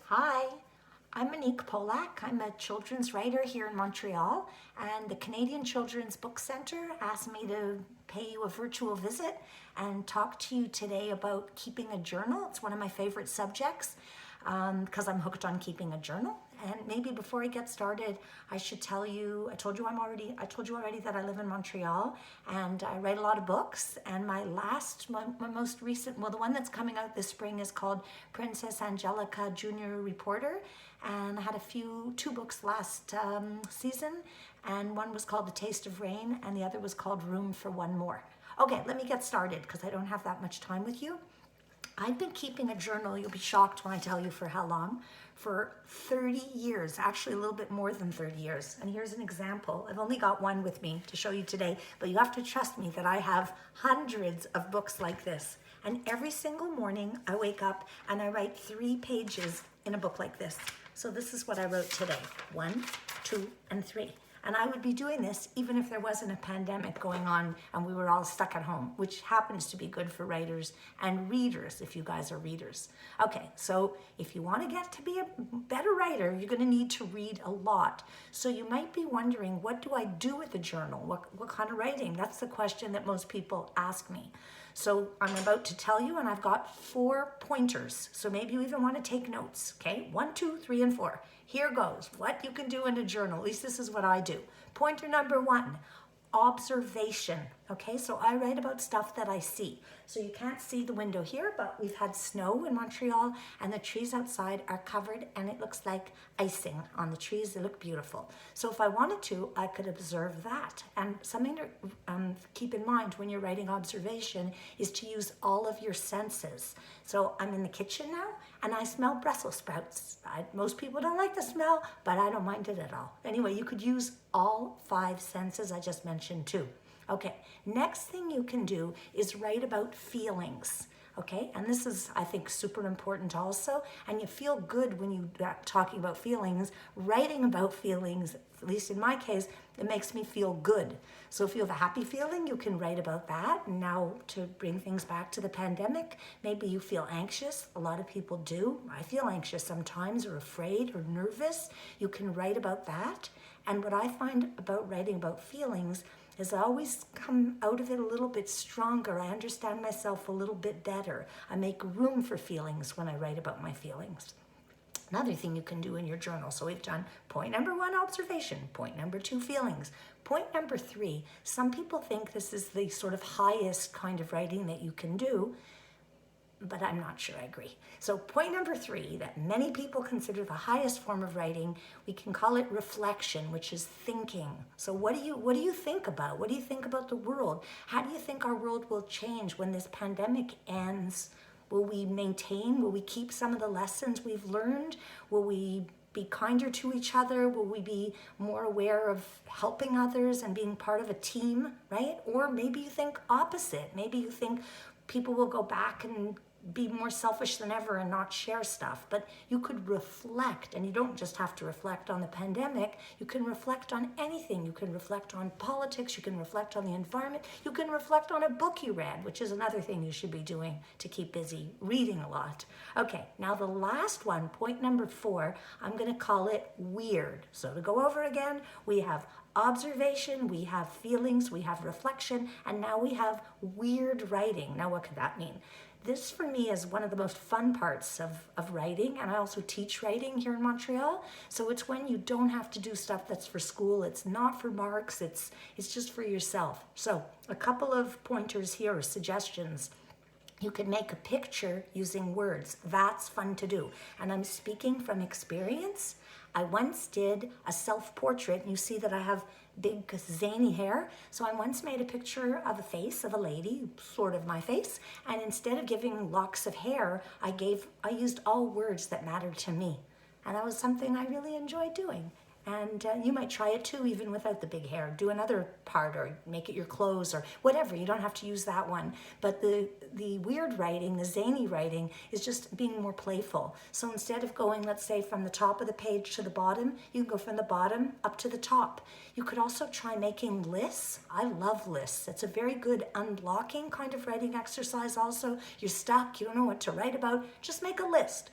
Hi, I'm Monique Polak. I'm a children's writer here in Montreal, and the Canadian Children's Book Centre asked me to pay you a virtual visit and talk to you today about keeping a journal. It's one of my favorite subjects because I'm hooked on keeping a journal. And maybe before I get started, I should tell you, I told you already that I live in Montreal and I write a lot of books. And my most recent, well, the one that's coming out this spring is called Princess Angelica Junior Reporter. And I had two books last season, and one was called The Taste of Rain and the other was called Room for One More. Okay, let me get started because I don't have that much time with you. I've been keeping a journal, you'll be shocked when I tell you for how long, for 30 years, actually a little bit more than 30 years. And here's an example. I've only got one with me to show you today, but you have to trust me that I have hundreds of books like this. And every single morning I wake up and I write 3 pages in a book like this. So this is what I wrote today, 1, 2, and 3. And I would be doing this even if there wasn't a pandemic going on and we were all stuck at home, which happens to be good for writers and readers if you guys are readers. Okay, so if you want to get to be a better writer, you're going to need to read a lot. So you might be wondering, what do I do with the journal? What kind of writing? That's the question that most people ask me. So I'm about to tell you, and I've got 4 pointers. So maybe you even want to take notes, okay? 1, 2, 3, and 4. Here goes, what you can do in a journal. At least this is what I do. Pointer number 1, observation. Okay, so I write about stuff that I see. So you can't see the window here, but we've had snow in Montreal and the trees outside are covered and it looks like icing on the trees. They look beautiful. So if I wanted to, I could observe that. And something to keep in mind when you're writing observation is to use all of your senses. So I'm in the kitchen now and I smell Brussels sprouts. Most people don't like the smell, but I don't mind it at all. Anyway, you could use all 5 senses I just mentioned too. Okay, next thing you can do is write about feelings. Okay, and this is, I think, super important also. And you feel good when you're talking about feelings. Writing about feelings, at least in my case, it makes me feel good. So if you have a happy feeling, you can write about that. And now to bring things back to the pandemic, maybe you feel anxious. A lot of people do. I feel anxious sometimes, or afraid, or nervous. You can write about that. And what I find about writing about feelings is I always come out of it a little bit stronger. I understand myself a little bit better. I make room for feelings when I write about my feelings. Another thing you can do in your journal. So we've done point number 1, observation. Point number 2, feelings. Point number 3, some people think this is the sort of highest kind of writing that you can do, but I'm not sure I agree. So point number 3, that many people consider the highest form of writing, we can call it reflection, which is thinking. So what do you think about? What do you think about the world? How do you think our world will change when this pandemic ends? Will we maintain? Will we keep some of the lessons we've learned? Will we be kinder to each other? Will we be more aware of helping others and being part of a team, right? Or maybe you think opposite. Maybe you think people will go back and be more selfish than ever and not share stuff. But you could reflect, and you don't just have to reflect on the pandemic. You can reflect on anything. You can reflect on politics. You can reflect on the environment. You can reflect on a book you read, which is another thing you should be doing to keep busy, reading a lot. Okay, now the last one, point number 4, I'm going to call it weird. So to go over again, we have observation, we have feelings, we have reflection, and now we have weird writing. Now what could that mean? This for me is one of the most fun parts of writing, and I also teach writing here in Montreal. So it's when you don't have to do stuff that's for school. It's not for marks, it's just for yourself. So a couple of pointers here, or suggestions. You can make a picture using words. That's fun to do. And I'm speaking from experience. I once did a self-portrait, and you see that I have big zany hair. So I once made a picture of a face of a lady, sort of my face, and instead of giving locks of hair, I used all words that mattered to me. And that was something I really enjoyed doing. And you might try it too, even without the big hair. Do another part or make it your clothes or whatever. You don't have to use that one. But the weird writing, the zany writing, is just being more playful. So instead of going, let's say, from the top of the page to the bottom, you can go from the bottom up to the top. You could also try making lists. I love lists. It's a very good unblocking kind of writing exercise also. You're stuck, you don't know what to write about. Just make a list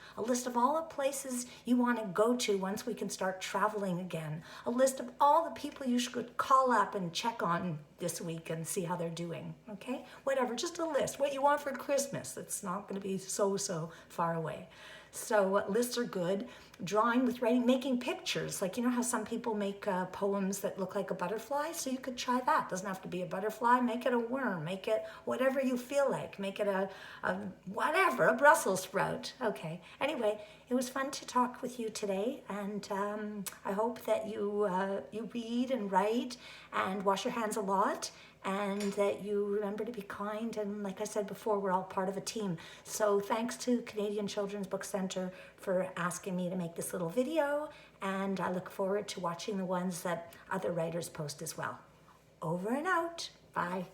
of all the places you want to go to once we can start traveling again. A list of all the people you should call up and check on this week and see how they're doing, okay? Whatever, just a list. What you want for Christmas. It's not going to be so far away. So lists are good. Drawing with writing, making pictures. Like, you know how some people make poems that look like a butterfly? So you could try that. Doesn't have to be a butterfly. Make it a worm. Make it whatever you feel like. Make it a whatever, a Brussels sprout. Okay. Anyway, it was fun to talk with you today. And I hope that you read and write and wash your hands a lot. And that you remember to be kind. And like I said before, we're all part of a team. So thanks to Canadian Children's Book Centre for asking me to make this little video. And I look forward to watching the ones that other writers post as well. Over and out. Bye.